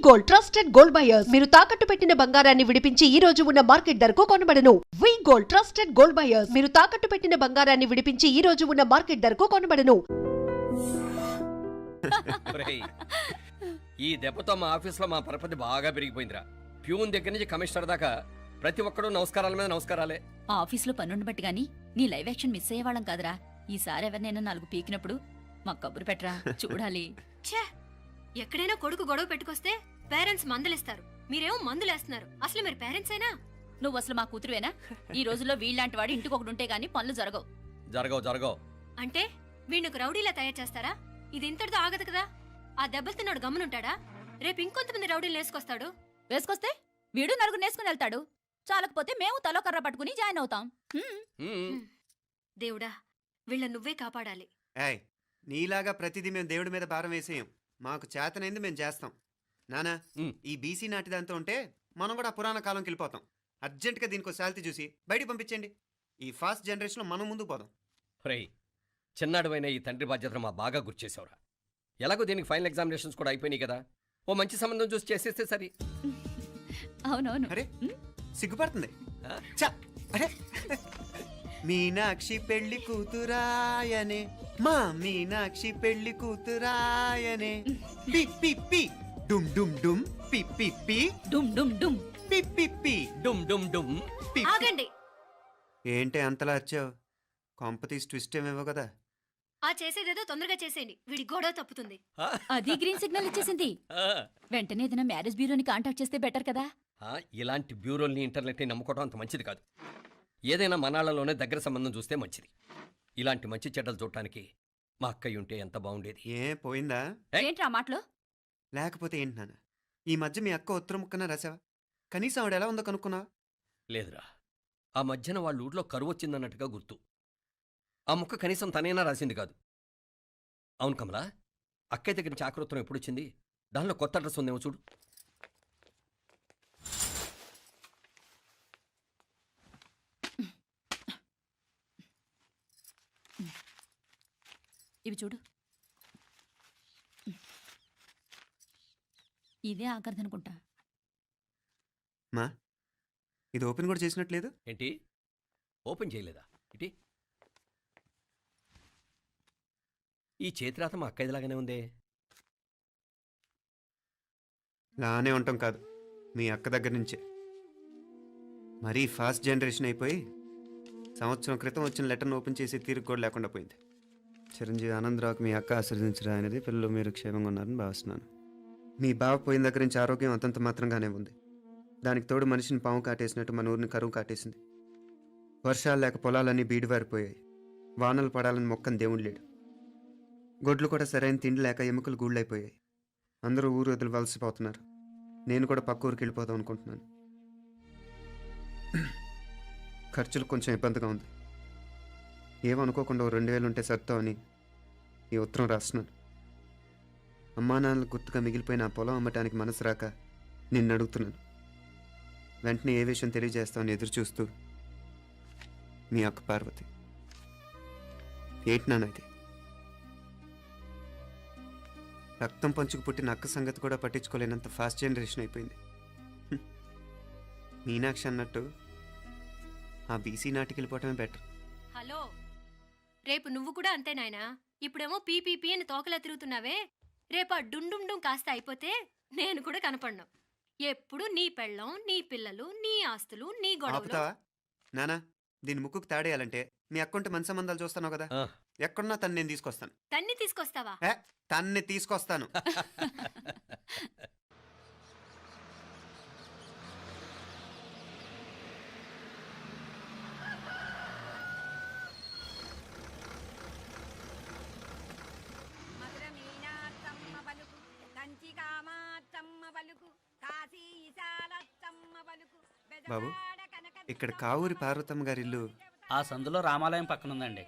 Gold trusted gold buyers. మీరు తాకట్టు పెట్టిన బంగారాన్ని విడిపించి ఈ రోజు ఉన్న మార్కెట్ ధరకు కొనబడను. వి గోల్డ్ ట్రస్టెడ్ గోల్డ్ బయర్స్. మీరు తాకట్టు పెట్టిన బంగారాన్ని విడిపించి ఈ రోజు ఉన్న మార్కెట్ ధరకు కొనబడను. ఒరేయ్, ఈ దెబ్బతో మా ఆఫీస్లో మా పరపతి బాగా పెరిగిపోయిందిరా. ప్యూన్ దగ్గర నుంచి కమిషనర్ దాకా ప్రతి ఒక్కడు నమస్కారాల మీద నమస్కారాలే. ఆ ఆఫీస్లో పనుండి బట్టి గాని నీ లైవ్ యాక్షన్ మిస్ అయ్యేవాళ్ళం కాదురా. ఈసారి ఎవరినైనా 4 పీకినప్పుడు మాకు కబురు పెట్టరా, చూడాలి. ఛే, ఎక్కడైనా కొడుకు గొడవ పెట్టుకొస్తే పేరెంట్స్ మందులేస్తారు, మీరేమో మందులేస్తున్నారు. అసలు మీరు పేరెంట్స్ అయినా? నువ్వు అసలు మా కూతురువేనా? ఈ రోజుల్లో వీళ్ళలాంటి వాడు ఇంటికి ఒకటి ఉంటే గానీ పనులు జరగవు. జరగవు అంటే వీణ్ణకు రౌడీలా తయారు చేస్తారా? ఇది ఇంతటితో ఆగదు కదా. ఆ దెబ్బలు తిన్నాడు గమ్మునుంటాడా? రేపు ఇంకొంతమంది రౌడీలు వేసుకొస్తాడు. వేసుకొస్తే వీడు 4 నేసుకుని వెళ్తాడు. చాలకపోతే మేము తలో కర్ర పట్టుకుని జాయిన్ అవుతాం. దేవుడా, వీళ్ళ నువ్వే కాపాడాలి. ఏయ్, నీలాగా ప్రతిదీ మేము దేవుడి మీద భారం వేసేయం. మాకు చేతనైంది మేము చేస్తాం. నానా, ఈ బీసీ నాటిదంతా ఉంటే మనం కూడా పురాణ కాలంకి వెళ్ళిపోతాం. అర్జెంటుగా దీనికి శాలిటీ చూసి బయటికి పంపించండి. ఈ ఫాస్ట్ జనరేషన్లో మనం ముందుకు పోదాం. రేయ్, చిన్నాడువైన ఈ తండ్రి బాధ్యతను మా బాగా గుర్చేసావురా. ఎలాగో దీనికి ఫైనల్ ఎగ్జామినేషన్స్ కూడా అయిపోయినాయి కదా, ఓ మంచి సంబంధం చూసి చేసేస్తే సరి. అవునవును. అరే సిగ్గుపడుతుంది. అరే, మీనాక్షి పెళ్లి కూతురాయనే, మా మీనాక్షి పెళ్లి కూతురాయనే. పి పి పి డుమ్ డుమ్ డుమ్, పి పి పి డుమ్ డుమ్ డుమ్, పి పి పి డుమ్ డుమ్ డుమ్. ఆగండి. ఏంటి అంతలా వచ్చావు? కాంపతీస్ ట్విస్ట్ ఏమేవో కదా. ఆ చేసేదేదో తొందరగా చేసేయండి, వీడి గొడవ తప్పుతుంది. అది గ్రీన్ సిగ్నల్ ఇచ్చేసింది. వెంటనే ఏదైనా మ్యారేజ్ బ్యూరోని కాంటాక్ట్ చేస్తే బెటర్ కదా. ఇలాంటి బ్యూరోల్ని ఇంటర్నెట్ని నమ్ముకోవడం అంత మంచిది కాదు. ఏదైనా మనాళ్ళలోనే దగ్గర సంబంధం చూస్తే మంచిది. ఇలాంటి మంచి చెడ్డలు చూడటానికి మా అక్కయ్య ఉంటే ఎంత బాగుండేది. ఏ పోయిందా? ఏంటి ఆ మాటలు? లేకపోతే ఏంటి నాన్న, ఈ మధ్య మీ అక్క ఉత్తరం ముక్కన రాసావా? కనీసం ఆవిడ ఎలా ఉందో కనుక్కున్నావా? లేదురా, ఆ మధ్యన వాళ్ళ ఊర్లో కరువు వచ్చిందన్నట్టుగా గుర్తు. ఆ ముక్క కనీసం తనైనా రాసింది కాదు. అవును కమలా, అక్కయ్య దగ్గర నుంచి ఆకృతం ఎప్పుడు వచ్చింది? దానిలో కొత్త అడ్రస్ ఉందేమో చూడు. ఇవి చూడు. ఇదే ఆఖరిదనుకుంటా. మా ఇది ఓపెన్ కూడా చేసినట్లేదు. ఏంటి ఓపెన్ చేయలేదా? ఇటీ ఈ చేతిరాత మా అక్కయ్యలాగానే ఉందే. లానే ఉంటాం కాదు, మీ అక్క దగ్గర నుంచే. మరీ ఫాస్ట్ జనరేషన్ అయిపోయి సంవత్సరం క్రితం వచ్చిన లెటర్ను ఓపెన్ చేసి తీరుకు కూడా లేకుండా పోయింది. చిరంజీవి ఆనందరావుకి మీ అక్క ఆశీర్వదించరా అనేది, పిల్లలు మీరు క్షేమంగా ఉన్నారని భావిస్తున్నాను. మీ బావ పోయిన దగ్గర నుంచి ఆరోగ్యం అంతంత మాత్రంగానే ఉంది. దానికి తోడు మనిషిని పాము కాటేసినట్టు మన ఊరిని కరువు కాటేసింది. వర్షాలు లేక పొలాలన్నీ బీడివారిపోయాయి. వానలు పడాలని మొక్కని దేవుడు లేడు. గొడ్లు కూడా సరైన తిండి లేక ఎముకలు గూళ్ళైపోయాయి. అందరూ ఊరు వదిలివలసిపోతున్నారు. నేను కూడా పక్క ఊరికి వెళ్ళిపోదాం అనుకుంటున్నాను. ఖర్చులు కొంచెం ఇబ్బందిగా ఉంది. ఏమనుకోకుండా 2000 ఉంటే సర్తావని ఈ ఉత్తరం రాస్తున్నాను. అమ్మా నాన్నలకు గుర్తుగా మిగిలిపోయిన ఆ పొలం అమ్మటానికి మనసు రాక నిన్ను అడుగుతున్నాను. వెంటనే ఏ విషయం తెలియజేస్తామని ఎదురు చూస్తూ మీ అక్క పార్వతి. ఏంటి నాన్న ఇది? రక్తం పంచుకు పుట్టిన అక్క సంగతి కూడా పట్టించుకోలేనంత ఫాస్ట్ జనరేషన్ అయిపోయింది. మీనాక్షి అన్నట్టు ఆ బీసీ నాటికి వెళ్ళిపోవటమే బెటర్. హలో, రేపు నువ్వు కూడా అంతే నాయనా. ఇప్పుడేమో పీపీపీ అని తోకలా తిరుగుతున్నావే. రేపు ఆ డుండుండుం కాస్త అయిపోతే నేను కూడా కనపడ్ను. ఎప్పుడు నీ పెళ్ళం, నీ పిల్లలు, నీ ఆస్తులు, నీ గొడవలు. ఆపుతావా నానా? దీని ముక్కుకు తాడేయాలంటే మీ అక్కంటే మంచి సంబంధాలు చూస్తాను కదా. ఎక్కడున్నా తను నేను తీసుకొస్తాను. తన్ని తీసుకొస్తావా? తన్ని తీసుకొస్తాను. బాబు, ఇక్కడ కావూరి పార్వతమ్మ గారి ఇల్లు ఆ సందులో రామాలయం పక్కన ఉందండి.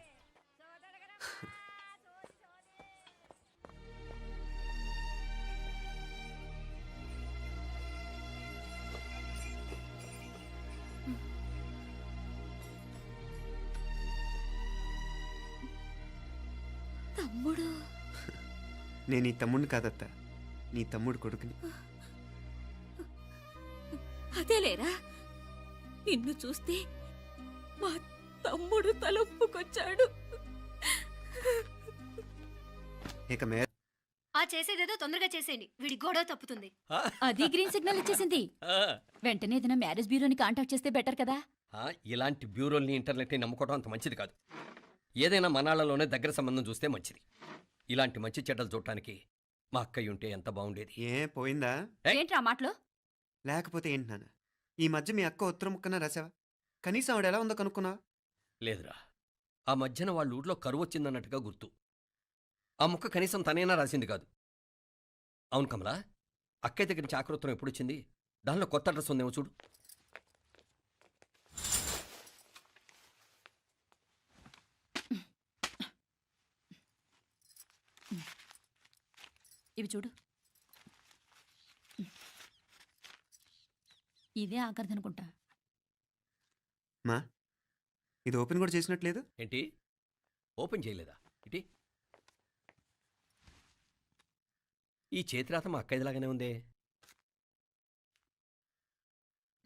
తమ్ముడు? నేను నీ తమ్ముడిని కాదత్తా, నీ తమ్ముడు కొడుకుని. అదేలేరా నిన్ను చూస్తే మా తమ్ముడు తలొప్పుకొచ్చాడు. ఇక మీద ఆ చేసేదేదో తొందరగా చేసేయండి, వీడి గొడవ తప్పుతుంది. అది గ్రీన్ సిగ్నల్ ఇచ్చేసింది. వెంటనే ఏదైనా మ్యారేజ్ బ్యూరోని కాంటాక్ట్ చేస్తే బెటర్ కదా. ఇలాంటి బ్యూరోల్ని ఇంటర్నెట్ని నమ్ముకోవడం అంత మంచిది కాదు. ఏదైనా మనాళ్ళలోనే దగ్గర సంబంధం చూస్తే మంచిది. ఇలాంటి మంచి చెడ్డలు చూడటానికి మా అక్కయ్య ఉంటే ఎంత బాగుండేది. ఏ పోయిందా? ఏంట్రా ఆ మాటలు? లేకపోతే ఏంటి నాన్న, ఈ మధ్య మీ అక్క ఉత్తరం ముక్కన రాసావా? కనీసం ఆవిడ ఎలా ఉందో కనుక్కున్నావా? లేదురా, ఆ మధ్యన వాళ్ళ ఊర్లో కరువు వచ్చిందన్నట్టుగా గుర్తు. ఆ ముక్క కనీసం తనైనా రాసింది కాదు. అవును కమలా, అక్కయ్య దగ్గర నుంచి ఆకృతం ఎప్పుడు వచ్చింది? దానిలో కొత్త అడ్రస్ ఉందేమో చూడు. ఇవి చూడు. ఇదే ఆఖరిదనుకుంటా. మా ఇది ఓపెన్ కూడా చేసినట్లేదు. ఏంటి ఓపెన్ చేయలేదా? ఇటీ ఈ చేతిరాత మా అక్కయ్యలాగానే ఉందే.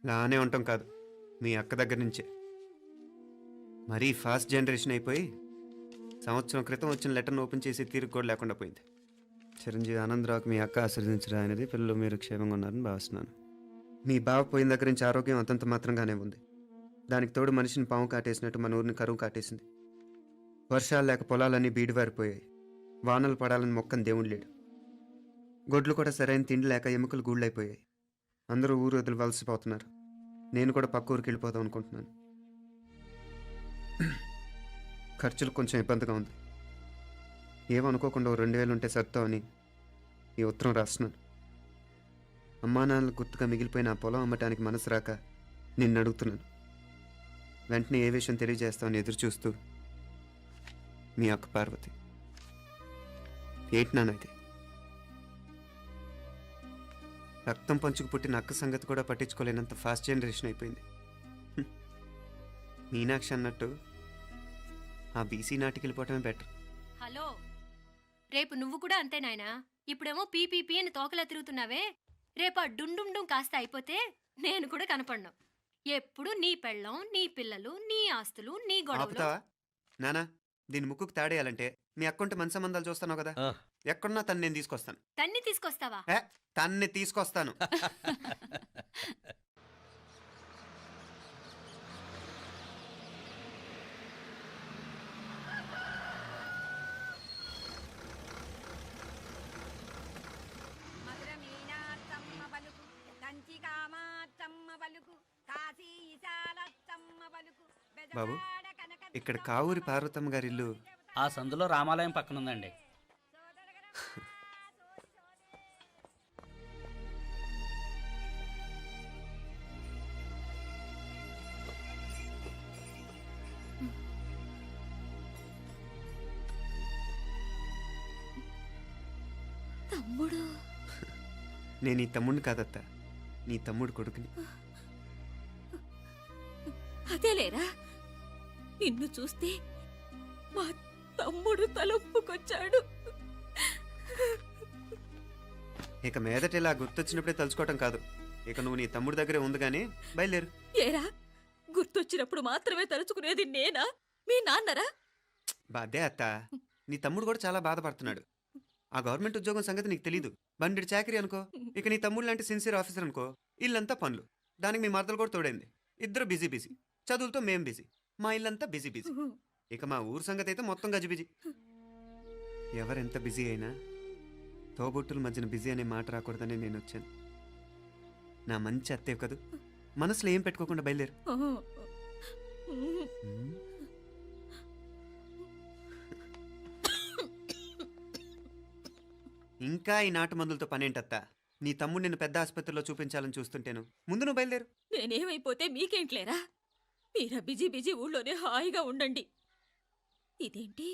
లానే ఉంటాం కాదు, మీ అక్క దగ్గర నుంచే. మరీ ఫాస్ట్ జనరేషన్ అయిపోయి సంవత్సరం క్రితం వచ్చిన లెటర్ను ఓపెన్ చేసి తీరుకు కూడా లేకుండా పోయింది. చిరంజీవి ఆనందరావుకి మీ అక్క ఆశీర్వదించరా అనేది, పిల్లలు మీరు క్షేమంగా ఉన్నారని భావిస్తున్నాను. మీ బావ పోయిన దగ్గర నుంచి ఆరోగ్యం అంతంత మాత్రంగానే ఉంది. దానికి తోడు మనిషిని పాము కాటేసినట్టు మన ఊరిని కరువు కాటేసింది. వర్షాలు లేక పొలాలన్నీ బీడివారిపోయాయి. వానలు పడాలని మొక్కని దేవుడు లేడు. గొడ్లు కూడా సరైన తిండి లేక ఎముకలు గూళ్ళైపోయాయి. అందరూ ఊరు వదిలివలసిపోతున్నారు. నేను కూడా పక్క ఊరికి వెళ్ళిపోదాం అనుకుంటున్నాను. ఖర్చులు కొంచెం ఇబ్బందిగా ఉంది. ఏమనుకోకుండా 2000 ఉంటే సర్తావని ఈ ఉత్తరం రాస్తున్నాను. అమ్మా నాన్నలు గుర్తుగా మిగిలిపోయిన ఆ పొలం అమ్మటానికి మనసు రాక నిన్ను అడుగుతున్నాను. వెంటనే ఏ విషయం తెలియజేస్తామని ఎదురు చూస్తూ మీ అక్క పార్వతి. ఏంటి నాన్న ఇది? రక్తం పంచుకు పుట్టిన అక్క సంగతి కూడా పట్టించుకోలేనంత ఫాస్ట్ జనరేషన్ అయిపోయింది. మీనాక్షి అన్నట్టు ఆ బీసీ నాటికి వెళ్ళిపోవటమే బెటర్. హలో, రేపు నువ్వు కూడా అంతే నాయనా. ఇప్పుడేమో పీపీపీ అని తోకలా తిరుగుతున్నావే, రేపు ఆ డుండుండుం కాస్త అయిపోతే నేను కూడా కనపడను. ఎప్పుడు నీ పెళ్ళం, నీ పిల్లలు, నీ ఆస్తులు, నీ గొడవలు. ఆపుతావా నానా? దీని ముక్కుకు తాడేయాలంటే మీ అక్కంటే మంచి సంబంధాలు చూస్తాను కదా. ఆ. ఎక్కడున్నా తను నేను తీసుకొస్తాను. తన్ని తీసుకొస్తావా? తన్ని తీసుకొస్తాను. బాబు, ఇక్కడ కావూరి పార్వతమ్మ గారి ఇల్లు ఆ సందులో రామాలయం పక్కన ఉందండి. తమ్ముడు నేను ఈ తమ్ముడిని కాదత్త, నీ తమ్ముడు కొడుకుని. అదేలేరా నిన్ను చూస్తే మా తమ్ముడు తలొప్పుకొచ్చాడు. ఇక మీదట ఇలా గుర్తొచ్చినప్పుడే తలుచుకోవటం కాదు. ఇక నువ్వు నీ తమ్ముడి దగ్గరే ఉంది కానీ బయలుదేరు. ఏరా గుర్తొచ్చినప్పుడు మాత్రమే తలుచుకునేది నేనా, మీ నాన్నరా? బాధే అత్త, నీ తమ్ముడు కూడా చాలా బాధపడుతున్నాడు. ఆ గవర్నమెంట్ ఉద్యోగం సంగతి నీకు తెలీదు. బండి చాకరీ అనుకో. ఇక నీ తమ్ముడు లాంటి సిన్సియర్ ఆఫీసర్ అనుకో. ఇల్లంతా పనులు, దానికి మీ మరదలు కూడా తోడైంది. ఇద్దరు బిజీ బిజీ. చదువులతో మేం బిజీ. మా ఇల్లంతా బిజీ బిజీ. ఇక మా ఊరు సంగతి అయితే మొత్తం గజిబిజీ. ఎవరెంత బిజీ అయినా తోబుట్టుల మధ్యన బిజీ అనే మాట రాకూడదని నేను వచ్చాను. నా మంచి అత్తేవి కదూ, మనసులో ఏం పెట్టుకోకుండా బయలుదేరు. ఇంకా ఈ నాటు మందులతో పనేంటత్తా? నీ తమ్ముడు నిన్ను పెద్ద ఆసుపత్రిలో చూపించాలని చూస్తుంటేను. ముందు నువ్వు బయలుదేరు. నేనేమైపోతే మీకేంట్లేరా? మీరా బిజీ బిజీ ఊళ్ళోనే హాయిగా ఉండండి. ఇదేంటి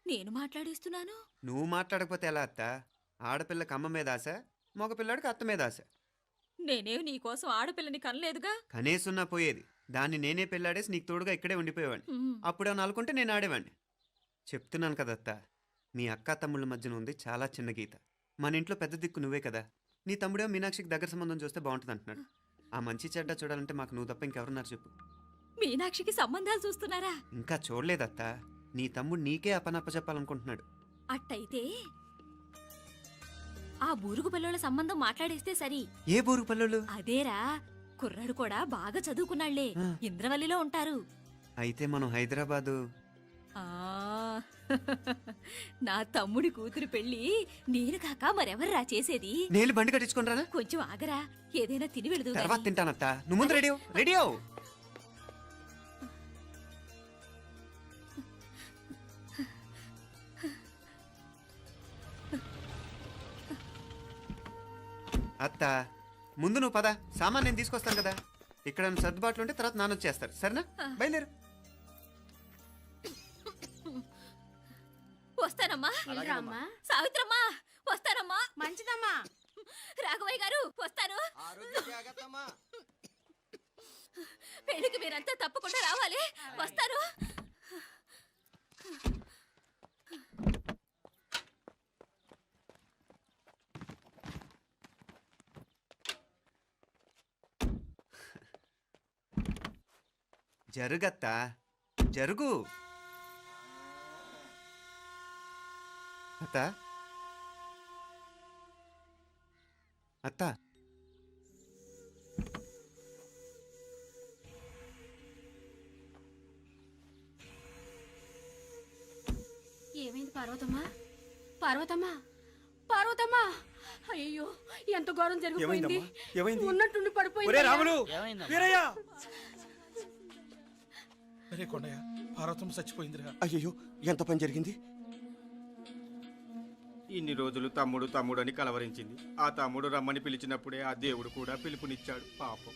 నేను మాట్లాడేస్తున్నాను? నువ్వు మాట్లాడకపోతే ఎలా అత్త? ఆడపిల్లకి అమ్మ మీద ఆశ, మగపిల్లాడికి అత్త మీద ఆశ. నేనేం నీకోసం ఆడపిల్లని కనలేదుగా. కనేసున్నా పోయేది. దాన్ని నేనే పెళ్ళాడేసి నీకు తోడుగా ఇక్కడే ఉండిపోయేవాడిని. అప్పుడేమన్నా అనుకుంటే నేను ఆడేవాడిని. చెప్తున్నాను కదత్తా, మీ అక్క తమ్ముళ్ళ మధ్యన ఉంది చాలా చిన్న గీత. మన ఇంట్లో పెద్ద దిక్కు నువ్వే కదా. నీ తమ్ముడేమో మీనాక్షికి దగ్గర సంబంధం చూస్తే బాగుంటుంది అంటున్నాడు. ఆ మంచి చెడ్డ చూడాలంటే మాకు నువ్వు తప్ప ఇంకెవరున్నారు చెప్పు. మీనాక్షికి సంబంధాలు చూస్తున్నారా? ఇంకా చూడలేదత్త. నీ తమ్ముడు నీకే అపనప్ప చెప్పాలనుకుంటున్నాడు. అట్టయితే ఆ బూరుగు పిల్లల సంబంధం మాట్లాడేస్తే సరి. ఏ బూరు పల్లెలు? అదేరా, కుర్రాడు కూడా బాగా చదువుకున్నాళ్లే, ఆ. ఇంద్రవల్లిలో ఉంటారు. అయితే మనం హైదరాబాదు. ఆ నా తమ్ముడి కూతురు పెళ్లి నేను కాక మరెవర్రా చేసేది? నేను బండి కట్టించుకుంటారా? కొంచెం ఆగరా, ఏదైనా తిని వెళదు. తర్వాత తింటానత్త. నువ్వు ముందు రెడీ రెడీ అవు. అత్త ముందు నువ్వు పద, సామాన్ నేను తీసుకొస్తాను కదా. ఇక్కడ సర్దుబాట్లు ఉంటే తర్వాత నాన్న వచ్చేస్తారు, సరేనా? బయలుదేరు. వస్తానమ్మా. వెళ్ళరామ్మా. సావిత్రమ్మా వస్తానమ్మా. మంచిదమ్మా. రాఘవయ్య గారు వస్తాను. పెళ్లికి మీరంతా తప్పకుండా రావాలి. వస్తాను. జరుగత్తా, జరుగు. అత్త అత్త ఏమైంది పార్వతమ్మా? పార్వతమ్మా, పార్వతమ్మా! అయ్యో, ఎంత ఘోరం జరిగిపోయింది. ఉన్నట్టుండి పడిపోయింది. ఏమైందమ్మా? అరే కొండయ్య, పార్వతం చచ్చిపోయిందిరా. అయ్యో, ఎంత పని జరిగింది? ఇన్ని రోజులు తమ్ముడు తమ్ముడు అని కలవరించింది. ఆ తమ్ముడు రమ్మని పిలిచినప్పుడే ఆ దేవుడు కూడా పిలుపునిచ్చాడు. పాపం.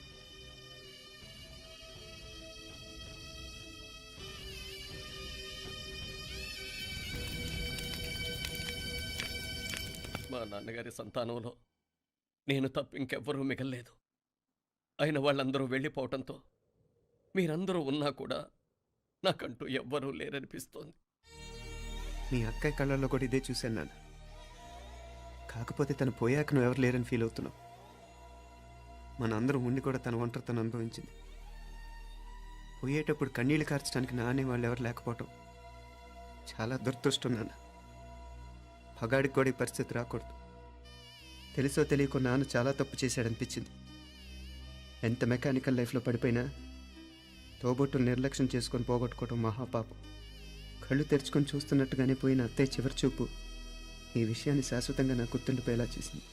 మా నాన్నగారి సంతానంలో నేను తప్ప ఇంకెవ్వరూ మిగల్లేదు. అయిన వాళ్ళందరూ వెళ్ళిపోవటంతో మీరందరూ ఉన్నా కూడా నాకంటూ ఎవ్వరూ లేరనిపిస్తోంది. మీ అక్కయ్య కళ్ళల్లో కూడా ఇదే చూశాను నాన్న. కాకపోతే తను పోయాక నువ్వు ఎవరు లేరని ఫీల్ అవుతున్నావు. మన అందరం ఉండి కూడా తన ఒంటరితను అనుభవించింది. పోయేటప్పుడు కన్నీళ్లు కార్చడానికి నానే వాళ్ళు ఎవరు లేకపోవటం చాలా దురదృష్టం నాన్న. పగాడికి కూడా ఈ పరిస్థితి రాకూడదు. తెలుసో తెలియకో నాన్న చాలా తప్పు చేశాడనిపించింది. ఎంత మెకానికల్ లైఫ్లో పడిపోయినా తోబొట్టులు నిర్లక్ష్యం చేసుకొని పోగొట్టుకోవడం మహాపాపం. కళ్ళు తెరుచుకొని చూస్తున్నట్టుగానే పోయిన అత్తయ్య చివరి చూపు ఈ విషయాన్ని శాశ్వతంగా నాకు గుర్తుండిపోయేలా చేసింది.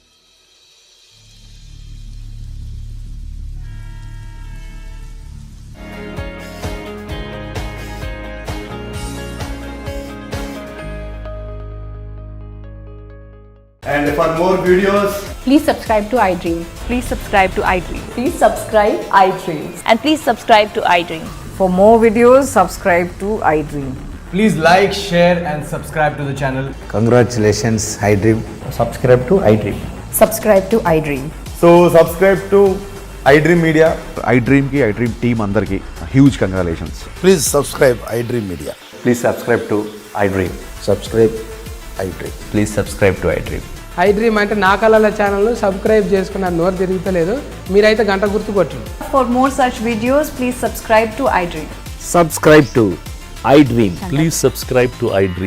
And for more videos, Please subscribe to iDream. Please subscribe to iDream. Please subscribe iDream. And please subscribe to iDream. For more videos, subscribe to iDream. please like, share and subscribe to the channel. Congratulations, iDream. Subscribe to iDream. Subscribe to iDream. So subscribe to iDream Media. iDream ki iDream team andarki huge congratulations. Please subscribe iDream Media. Please subscribe to iDream. Subscribe iDream. Please subscribe to iDream. iDream అంటే నా కళల channel subscribe చేసుకున్న నోరు తిరుగుతలేదు. మీరైతే గంట గుర్తు కొట్టండి. For more such videos, please subscribe to iDream. Subscribe to iDream. Please subscribe to iDream.